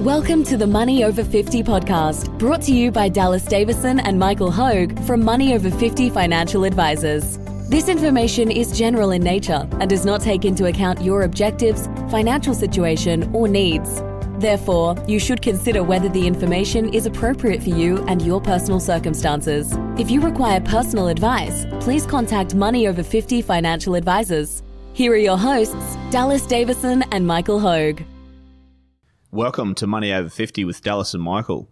Welcome to the Money Over 50 podcast, brought to you by Dallas Davison and Michael Hogue from Money Over 50 Financial Advisors. This information is general in nature and does not take into account your objectives, financial situation, or needs. Therefore, you should consider whether the information is appropriate for you and your personal circumstances. If you require personal advice, please contact Money Over 50 Financial Advisors. Here are your hosts, Dallas Davison and Michael Hogue. Welcome to Money Over 50 with Dallas and Michael.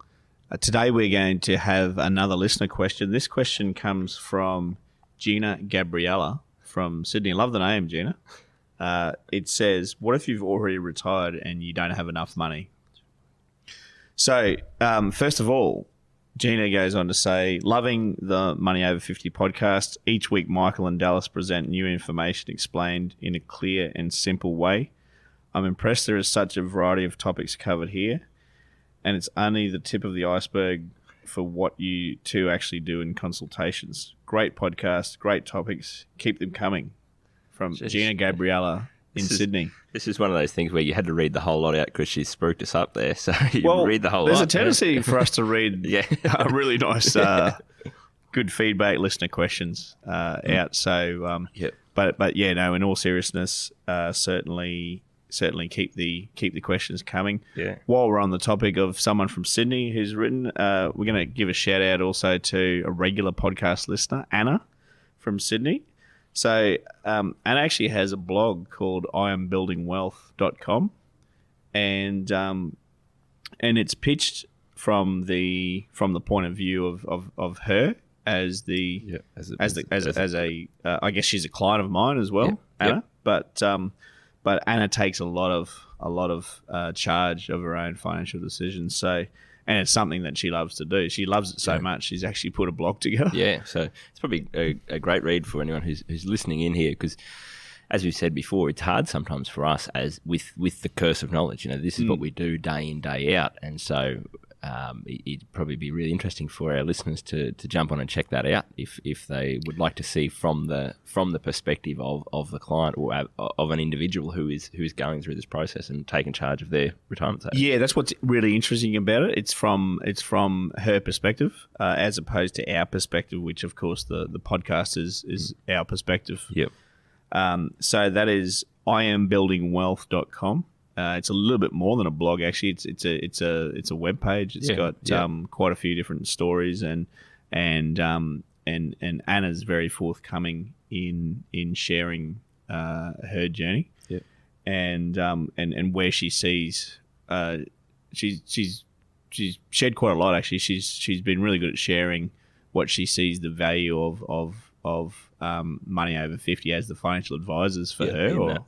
Today we're going to have another listener question. This question comes from Gina Gabriella from Sydney. I love the name, Gina. It says, what if you've already retired and you don't have enough money? So, first of all, Gina goes on to say, loving the Money Over 50 podcast. Each week, Michael and Dallas present new information explained in a clear and simple way. I'm impressed there is such a variety of topics covered here, and it's only the tip of the iceberg for what you two actually do in consultations. Great podcast, great topics. Keep them coming. From Gina Gabriella in Sydney. This is one of those things where you had to read the whole lot out because she spooked us up there. So you read the whole lot. There's a tendency for us to read really nice, good feedback, listener questions out. So, but yeah, no. In all seriousness, certainly keep the questions coming. Yeah. While we're on the topic of someone from Sydney who's written, we're going to give a shout out also to a regular podcast listener, Anna from Sydney. So Anna actually has a blog called iambuildingwealth.com, and it's pitched from the point of view of her as I guess she's a client of mine as well, Anna. But Anna takes a lot of charge of her own financial decisions. So. And it's something that she loves to do. She loves it so much, she's actually put a blog together. Yeah, so it's probably a great read for anyone who's listening in here, because as we've said before, it's hard sometimes for us as with the curse of knowledge. You know, this is what we do day in, day out. And so it'd probably be really interesting for our listeners to jump on and check that out if they would like to see from the perspective of the client or of an individual who is going through this process and taking charge of their retirement savings. Yeah, that's what's really interesting about it. It's from her perspective as opposed to our perspective, which of course the podcast is our perspective. Yep. So that is iambuildingwealth.com. It's a little bit more than a blog, actually. It's a web page. It's got quite a few different stories, and Anna's very forthcoming in sharing her journey, and where she sees she's shared quite a lot, actually. She's been really good at sharing what she sees the value of Money Over 50 as the financial advisors for her,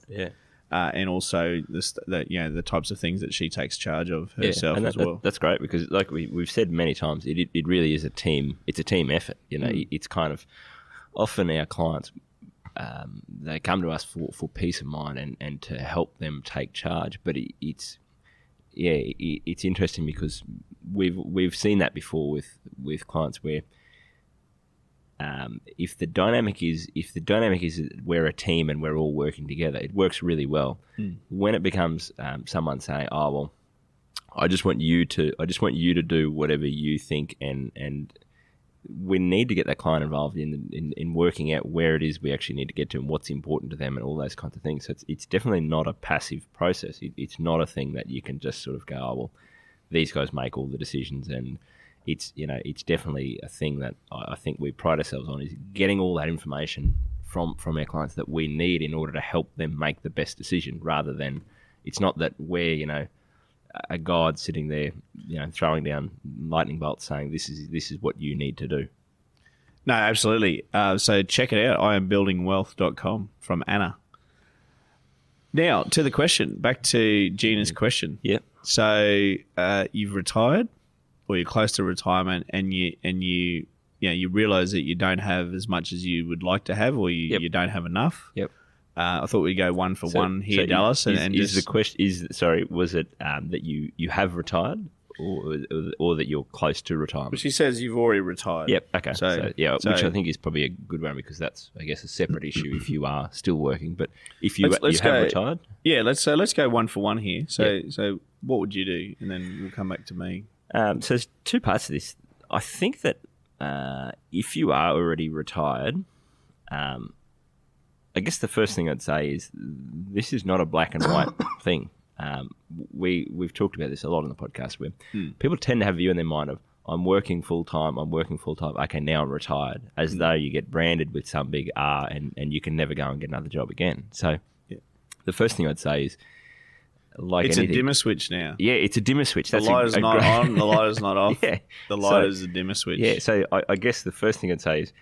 and also the types of things that she takes charge of herself as well. That's great, because like we've said many times, it really is a team. It's a team effort. You know, it's kind of often our clients they come to us for peace of mind and to help them take charge. But it's interesting because we've seen that before with clients where. If the dynamic is we're a team and we're all working together, it works really well. When it becomes someone saying, "Oh well, I just want you to do whatever you think," and we need to get that client involved in working out where it is we actually need to get to and what's important to them and all those kinds of things. So it's definitely not a passive process. It's not a thing that you can just sort of go, "Oh well, these guys make all the decisions," and it's definitely a thing that I think we pride ourselves on, is getting all that information from our clients that we need in order to help them make the best decision, rather than it's not that we're, a guide sitting there, throwing down lightning bolts saying this is what you need to do. No, absolutely. So check it out, iambuildingwealth.com from Anna. Now to the question, back to Gina's question. Yeah. So you've retired, or you're close to retirement, and you realise that you don't have as much as you would like to have, or you don't have enough. Yep. I thought we'd go one for one here, Dallas. The question was it that you have retired, or that you're close to retirement? Well, she says you've already retired. Yep. Okay. Which I think is probably a good one, because that's, I guess, a separate issue if you are still working. But if you have retired, let's go one for one here. So what would you do? And then we'll come back to me. So there's two parts to this. I think that if you are already retired, I guess the first thing I'd say is this is not a black and white thing. We've talked about this a lot on the podcast where people tend to have a view in their mind of, I'm working full-time, okay, now I'm retired, as though you get branded with some big R and you can never go and get another job again. So the first thing I'd say is, it's anything, a dimmer switch now. Yeah, it's a dimmer switch. The lighter's not on, the lighter's not off. Yeah. The lighter's a dimmer switch. Yeah, so I guess the first thing I'd say is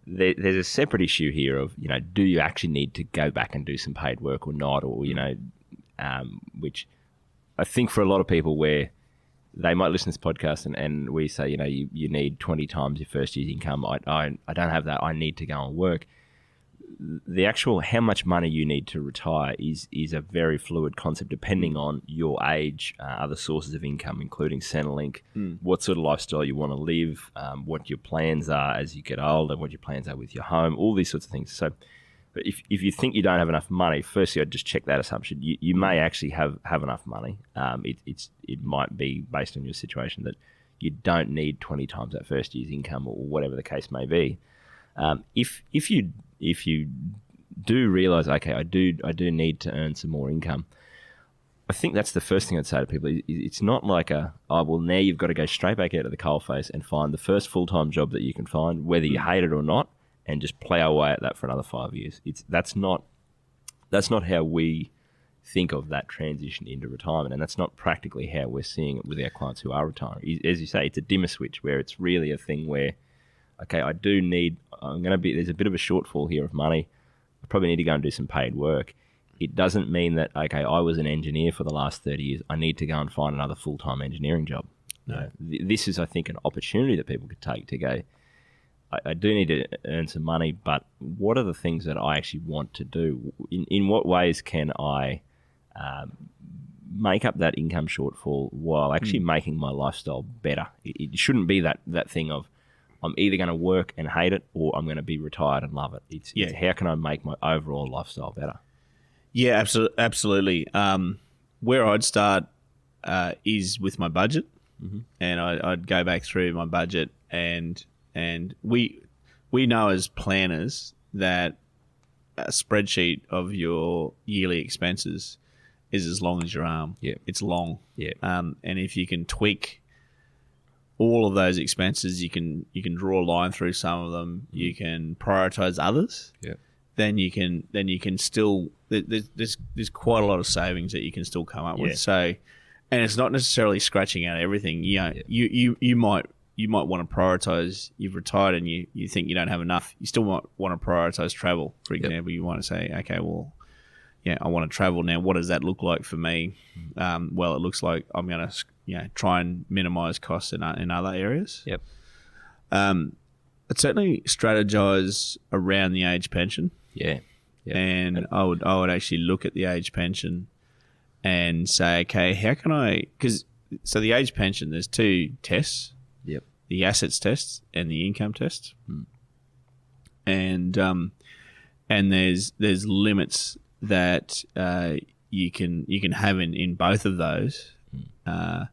there's a separate issue here of, do you actually need to go back and do some paid work or not? Or, which I think for a lot of people where they might listen to this podcast and we say, you need 20 times your first year's income. I don't have that. I need to go and work. The actual how much money you need to retire is a very fluid concept depending on your age, other sources of income, including Centrelink, what sort of lifestyle you want to live, what your plans are as you get older, what your plans are with your home, all these sorts of things. So but if you think you don't have enough money, firstly, I'd just check that assumption. You may actually have enough money. It might be based on your situation that you don't need 20 times that first year's income or whatever the case may be. If you do realise, okay, I do need to earn some more income, I think that's the first thing I'd say to people. It's not like now you've got to go straight back out of the coalface and find the first full-time job that you can find, whether you hate it or not, and just plough away at that for another 5 years. That's not how we think of that transition into retirement, and that's not practically how we're seeing it with our clients who are retiring. As you say, it's a dimmer switch where it's really a thing where, okay, there's a bit of a shortfall here of money. I probably need to go and do some paid work. It doesn't mean that, okay, I was an engineer for the last 30 years. I need to go and find another full-time engineering job. No. This is, I think, an opportunity that people could take to go, I do need to earn some money, but what are the things that I actually want to do? In what ways can I make up that income shortfall while actually making my lifestyle better? It shouldn't be that thing of, I'm either going to work and hate it or I'm going to be retired and love it. It's how can I make my overall lifestyle better? Yeah, absolutely. Where I'd start is with my budget, and I'd go back through my budget, and we know as planners that a spreadsheet of your yearly expenses is as long as your arm. Yeah, it's long. Yeah, and if you can tweak all of those expenses, you can draw a line through some of them. You can prioritize others. Yeah. Then you can still there's quite a lot of savings that you can still come up with. So, and it's not necessarily scratching out everything. You might want to prioritize. You've retired and you think you don't have enough. You still might want to prioritize travel. For example, you want to say, okay, well, I want to travel now. What does that look like for me? Well, it looks like I'm going to try and minimize costs in other areas. Yep. I'd certainly strategize around the age pension. Yeah. Yep. And I would actually look at the age pension and say, okay, how can I? So the age pension, there's two tests. Yep. The assets test and the income test. And there's limits that you can have in both of those. Now,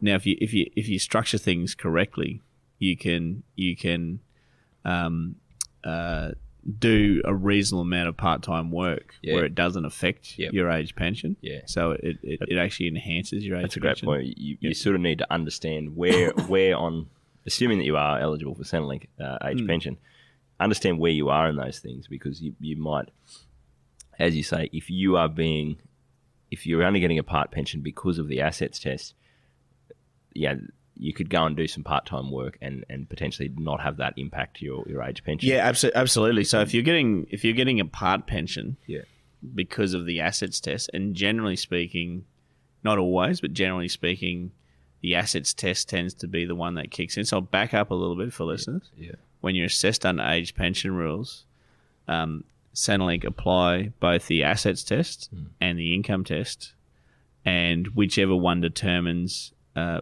if you structure things correctly, you can do a reasonable amount of part-time work where it doesn't affect your age pension. Yeah. So it actually enhances your age pension. That's a great point. You sort of need to understand where on, assuming that you are eligible for Centrelink age pension, understand where you are in those things, because you might, as you say, if you're only getting a part pension because of the assets test, you could go and do some part-time work and potentially not have that impact your age pension. Yeah, absolutely. So if you're getting a part pension because of the assets test, and generally speaking, not always, but generally speaking, the assets test tends to be the one that kicks in. So I'll back up a little bit for listeners. Yeah. When you're assessed under age pension rules, Centrelink apply both the assets test and the income test, and whichever one determines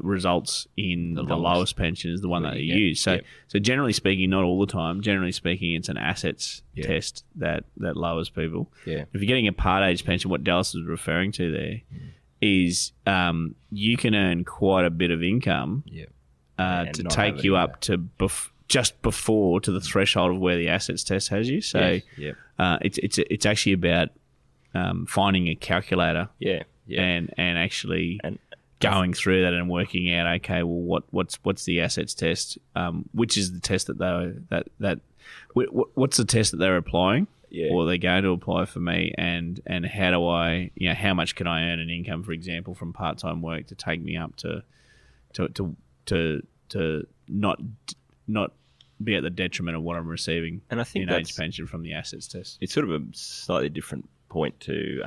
results in the lowest pension is the one that you use. So generally speaking, not all the time, generally speaking, it's an assets test that lowers people. Yeah. If you're getting a part age pension, what Dallas was referring to there is you can earn quite a bit of income to take you up to just before to the threshold of where the assets test has you. So it's actually about finding a calculator and actually going through that and working out, okay, well, what's the assets test? Which is the test what's the test that they're applying? Or they're going to apply for me, and how do I, how much can I earn an income, for example, from part-time work to take me up to not be at the detriment of what I'm receiving, and I think in age pension from the assets test. It's sort of a slightly different point to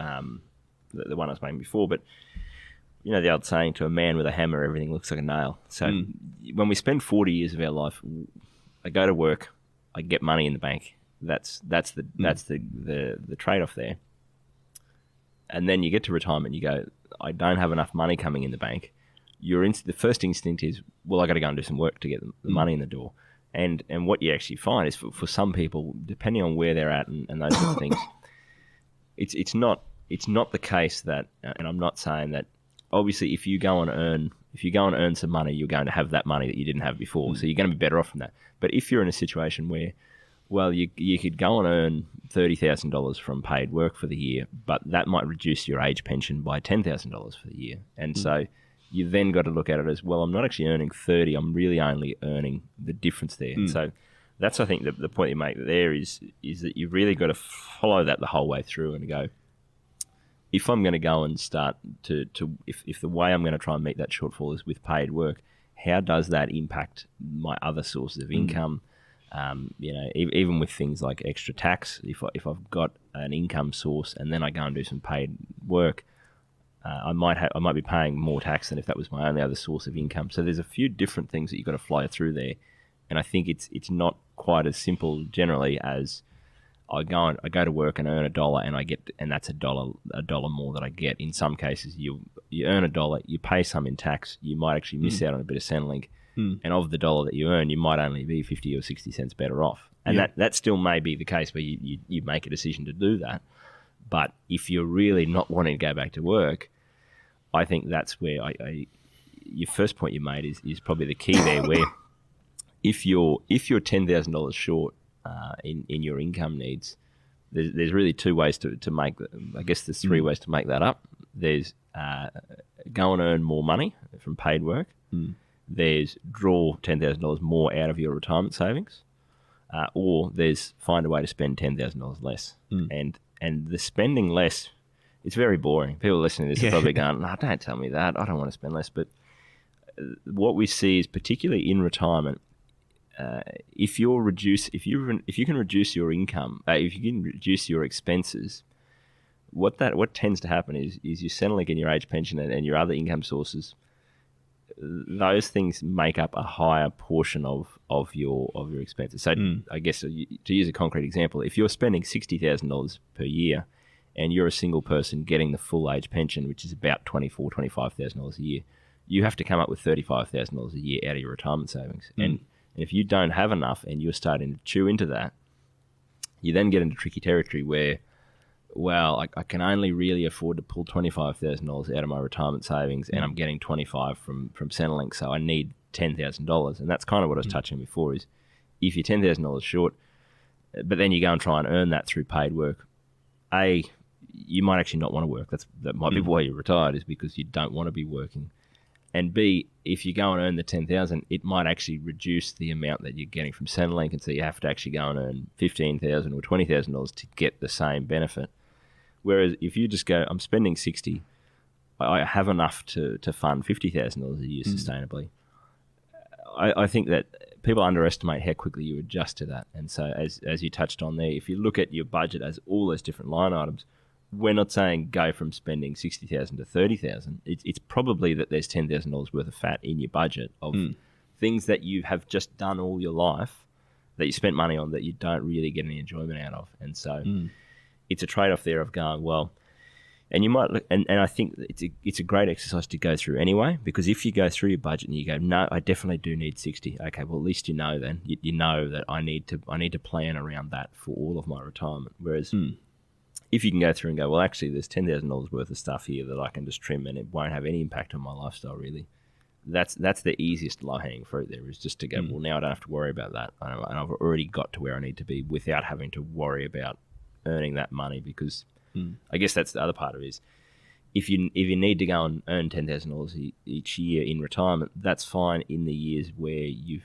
the one I was making before, but the old saying, to a man with a hammer, everything looks like a nail. So when we spend 40 years of our life, I go to work, I get money in the bank. That's the trade-off there. And then you get to retirement, you go, I don't have enough money coming in the bank. The first instinct is, well, I got to go and do some work to get the money in the door. And what you actually find is for some people, depending on where they're at and those sorts of things, it's not the case that, and I'm not saying that, obviously if you go and earn some money, you're going to have that money that you didn't have before. So you're going to be better off from that. But if you're in a situation where, well, you could go and earn $30,000 from paid work for the year, but that might reduce your age pension by $10,000 for the year. And so you then got to look at it as, well, I'm not actually earning 30, I'm really only earning the difference there. So that's, I think, the point you make there is that you've really got to follow that the whole way through and go, if I'm going to go and start if the way I'm going to try and meet that shortfall is with paid work, how does that impact my other sources of income? Even with things like extra tax, if I've got an income source and then I go and do some paid work, I might be paying more tax than if that was my only other source of income. So there's a few different things that you've got to fly through there, and I think it's not quite as simple generally as I go to work and earn $1 and that's a dollar more that I get. In some cases, you earn $1, you pay some in tax, you might actually miss out on a bit of Centrelink. And of the $1 that you earn, you might only be 50 or 60 cents better off. And that still may be the case where you make a decision to do that. But if you're really not wanting to go back to work, I think that's where your first point you made is probably the key there, where if you're $10,000 short in your income needs, there's really two ways to make, I guess there's three ways to make that up. There's go and earn more money from paid work. There's draw $10,000 more out of your retirement savings, or there's find a way to spend $10,000 less. And the spending less, it's very boring. People listening to this are probably going, no, don't tell me that. I don't want to spend less. But what we see is, particularly in retirement, if you can reduce your income, if you can reduce your expenses, what tends to happen is your Centrelink and your age pension and your other income sources, those things make up a higher portion of your expenses. So I guess to use a concrete example, if you're spending $60,000 per year and you're a single person getting the full age pension, which is about $25,000 a year, you have to come up with $35,000 a year out of your retirement savings. And if you don't have enough and you're starting to chew into that, you then get into tricky territory where, well, I can only really afford to pull $25,000 out of my retirement savings, and I'm getting $25,000 from Centrelink, so I need $10,000. And that's kind of what I was touching before, is if you're $10,000 short, but then you go and try and earn that through paid work, A, you might actually not want to work. That might be why you're retired, is because you don't want to be working. And B, if you go and earn the $10,000, it might actually reduce the amount that you're getting from Centrelink, and so you have to actually go and earn $15,000 or $20,000 to get the same benefit. Whereas if you just go, I'm spending $60,000, I have enough to fund $50,000 a year sustainably. I think that people underestimate how quickly you adjust to that. And so as you touched on there, if you look at your budget as all those different line items, we're not saying go from spending $60,000 to $30,000. It's probably that there's $10,000 worth of fat in your budget of things that you have just done all your life that you spent money on that you don't really get any enjoyment out of. And so it's a trade-off there of going, well, and you might look, and I think it's a great exercise to go through anyway, because if you go through your budget and you go, no, I definitely do need 60. Okay, well, at least you know then. You know that I need to plan around that for all of my retirement. Whereas if you can go through and go, well, actually, there's $10,000 worth of stuff here that I can just trim and it won't have any impact on my lifestyle, really. That's the easiest low-hanging fruit there, is just to go, well, now I don't have to worry about that. And I've already got to where I need to be without having to worry about earning that money, because I guess that's the other part of it is, if you need to go and earn $10,000 each year in retirement, that's fine in the years where you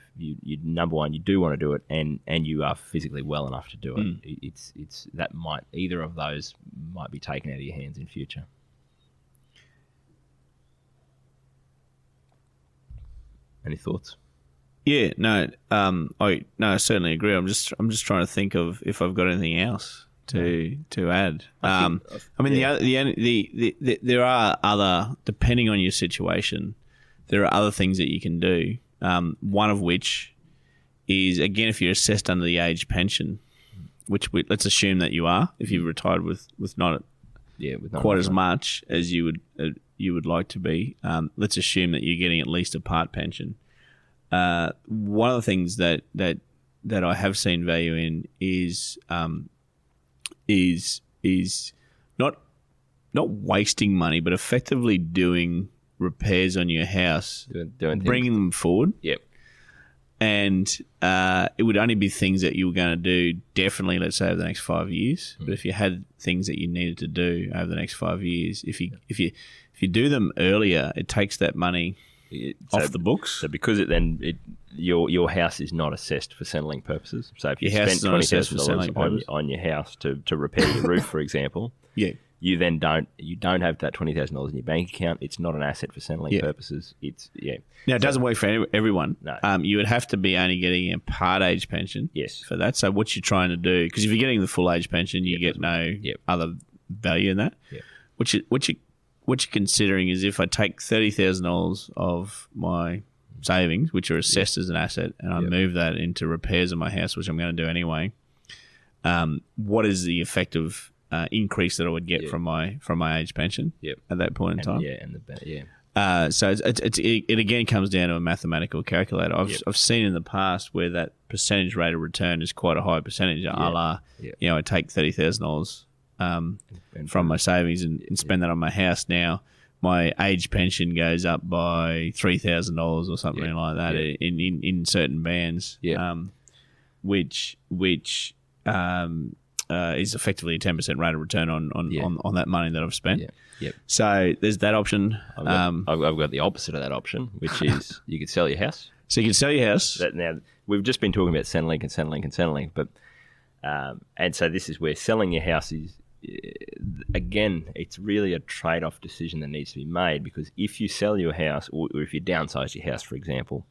number one, you do want to do it, and you are physically well enough to do it. It's that might, either of those might be taken out of your hands in future. Any thoughts? Yeah, no, I certainly agree. I'm just trying to think of if I've got anything else to add. There are other, depending on your situation, there are other things that you can do. One of which is, again, if you're assessed under the age pension, which let's assume that you are, if you've retired with not quite as much as you would like to be. Let's assume that you're getting at least a part pension. One of the things that I have seen value in is not wasting money, but effectively doing repairs on your house, bringing them forward. Yep. And it would only be things that you were going to do definitely, let's say, over the next 5 years. But if you had things that you needed to do over the next 5 years, if you do them earlier, it takes that money off the books. So because your house is not assessed for Centrelink purposes. So if you your spent $20,000 on your house to repair your roof, for example, you then don't have that $20,000 in your bank account. It's not an asset for Centrelink purposes. Now it doesn't work for everyone. No. You would have to be only getting a part age pension. For that. So what you're trying to do, because if you're getting the full age pension, you get no other value in that. What you're considering is, if I take $30,000 of my savings, which are assessed as an asset, and I move that into repairs of my house, which I'm going to do anyway, what is the effective increase that I would get from my age pension at that point in time? So it again comes down to a mathematical calculator. I've seen in the past where that percentage rate of return is quite a high percentage. I take $30,000 from my savings and spend that on my house. Now my age pension goes up by $3,000 or something like that in certain bands, which is effectively a 10% rate of return on that money that I've spent. So there's that option. I've got the opposite of that option, which is you could sell your house. So you can sell your house. Now we've just been talking about Centrelink, but and so this is where selling your house is. Again, it's really a trade-off decision that needs to be made, because if you sell your house, or if you downsize your house, for example,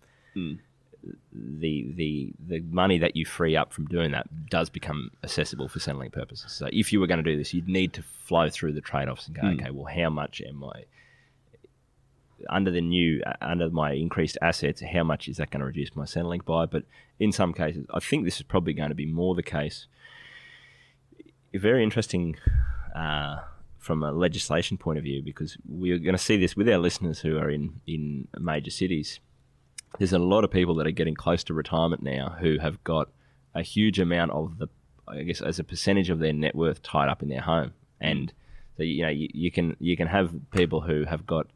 the money that you free up from doing that does become accessible for Centrelink purposes. So if you were going to do this, you'd need to flow through the trade-offs and go, okay, well, how much am I under my increased assets? How much is that going to reduce my Centrelink by? But in some cases, I think this is probably going to be more the case. Very interesting from a legislation point of view, because we're going to see this with our listeners who are in major cities. There's a lot of people that are getting close to retirement now who have got a huge amount of as a percentage of their net worth tied up in their home. And so, you can have people who have got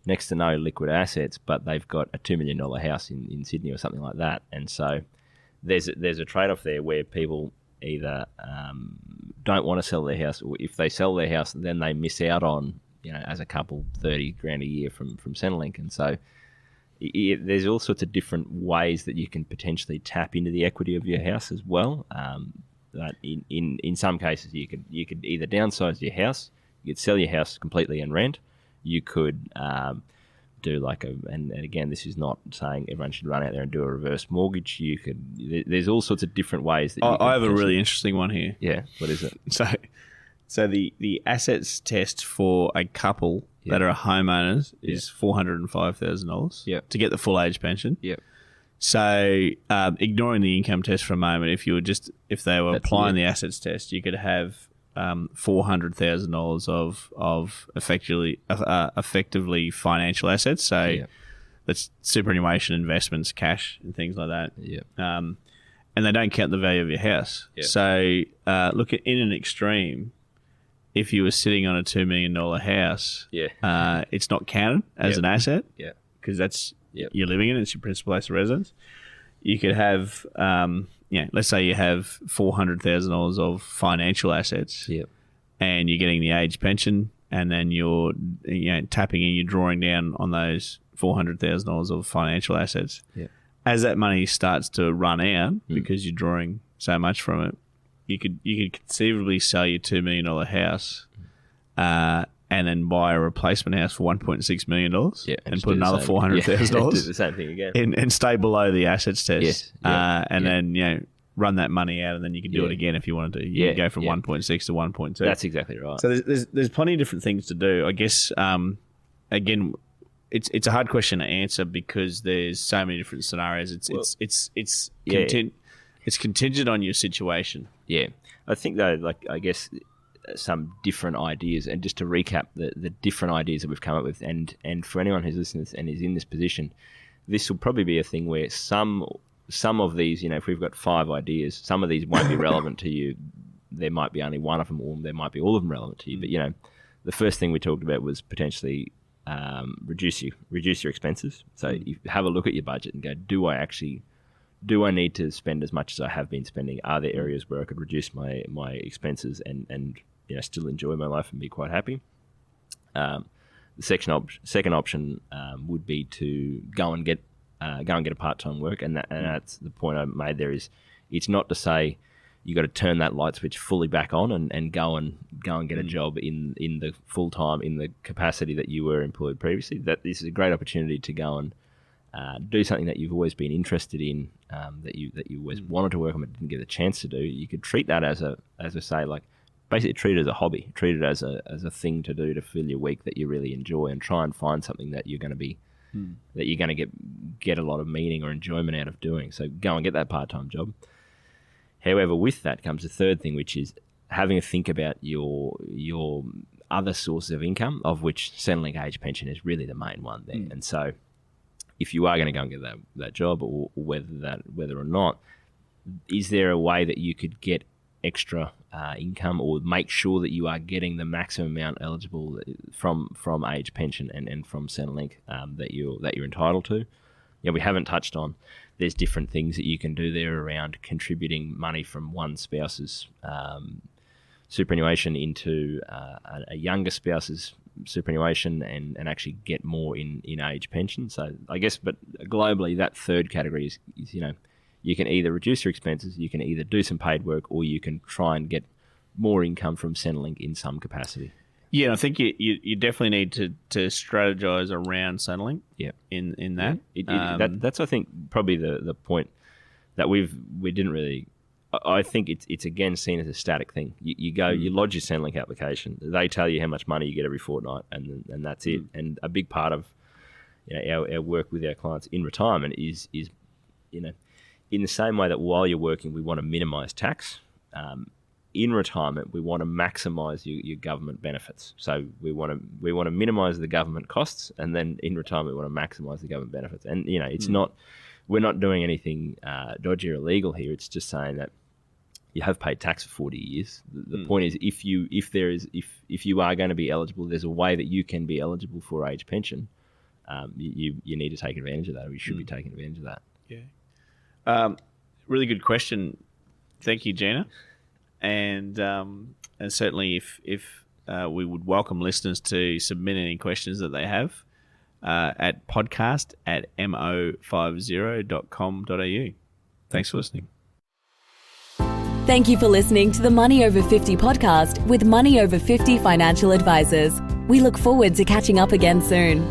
next to no liquid assets, but they've got a $2 million house in Sydney or something like that. And so there's a trade-off there where people either don't want to sell their house, or if they sell their house, then they miss out on, as a couple, $30,000 a year from Centrelink. And so there's all sorts of different ways that you can potentially tap into the equity of your house as well. That in some cases you could either downsize your house, you could sell your house completely and rent. You could do and again, this is not saying everyone should run out there and do a reverse mortgage. There's all sorts of different ways that I have a really interesting one here. Yeah, what is it? So the assets test for a couple that are homeowners is $405,000 to get the full age pension. So ignoring the income test for a moment, if they were applying the assets test, you could have $400,000 of effectively financial assets. So that's superannuation, investments, cash, and things like that. And they don't count the value of your house. So look, in an extreme, if you were sitting on a $2 million house, Yeah. it's not counted as an asset. Yeah. Because that's you're living in it. It's your principal place of residence. You could have, let's say you have $400,000 of financial assets, and you're getting the age pension, and then you're tapping in, you're drawing down on those $400,000 of financial assets. Yeah. As that money starts to run out because you're drawing so much from it, you could conceivably sell your $2 million house, and then buy a replacement house for $1.6 million, and put another $400,000. Do the same thing again, and stay below the assets test. Yes. Then run that money out, and then you can do it again if you wanted to. You can go from 1.6 to 1.2. That's exactly right. So there's plenty of different things to do. I guess again, it's a hard question to answer because there's so many different scenarios. It's contingent on your situation. Yeah, I think though, I guess some different ideas, and just to recap the different ideas that we've come up with, and for anyone who's listening to this and is in this position, this will probably be a thing where some of these, if we've got 5 ideas, some of these won't be relevant to you. There might be only one of them, or there might be all of them relevant to you. But the first thing we talked about was potentially reduce your expenses. So you have a look at your budget and go, do I need to spend as much as I have been spending? Are there areas where I could reduce my expenses and still enjoy my life and be quite happy? The second option would be to go and get a part-time work, and that's the point I made there. Is it's not to say you got to turn that light switch fully back on and go and get a job in the full time in the capacity that you were employed previously. That this is a great opportunity to go and do something that you've always been interested in, that you always wanted to work on but didn't get a chance to do. You could treat that as basically treat it as a hobby, treat it as a thing to do to fill your week that you really enjoy, and try and find something that you're going to be that you're going to get a lot of meaning or enjoyment out of doing. So go and get that part-time job. However, with that comes the third thing, which is having a think about your other sources of income, of which Centrelink age pension is really the main one there. And so if you are going to go and get that job, or whether or not, is there a way that you could get extra income, or make sure that you are getting the maximum amount eligible from age pension and from Centrelink that you're entitled to? We haven't touched on. There's different things that you can do there around contributing money from one spouse's superannuation into a younger spouse's superannuation and actually get more in age pension. So I guess, but globally, that third category is you can either reduce your expenses, you can either do some paid work, or you can try and get more income from Centrelink in some capacity. Yeah, I think you definitely need to strategize around Centrelink. Yeah, in that. That's I think probably the point that we didn't really. I think it's again seen as a static thing. You go, you lodge your Centrelink application. They tell you how much money you get every fortnight, and that's it. And a big part of our work with our clients in retirement is in the same way that while you're working, we want to minimise tax. In retirement, we want to maximise your government benefits. So we want to minimise the government costs, and then in retirement, we want to maximise the government benefits. And it's not, we're not doing anything dodgy or illegal here. It's just saying that you have paid tax for 40 years. The point is, if you are going to be eligible, there's a way that you can be eligible for age pension. You need to take advantage of that, or you should be taking advantage of that. Yeah. Really good question. Thank you, Gina. And certainly if we would welcome listeners to submit any questions that they have at podcast@mo50.com.au. Thanks for listening. Thank you for listening to the Money Over 50 podcast with Money Over 50 Financial Advisors. We look forward to catching up again soon.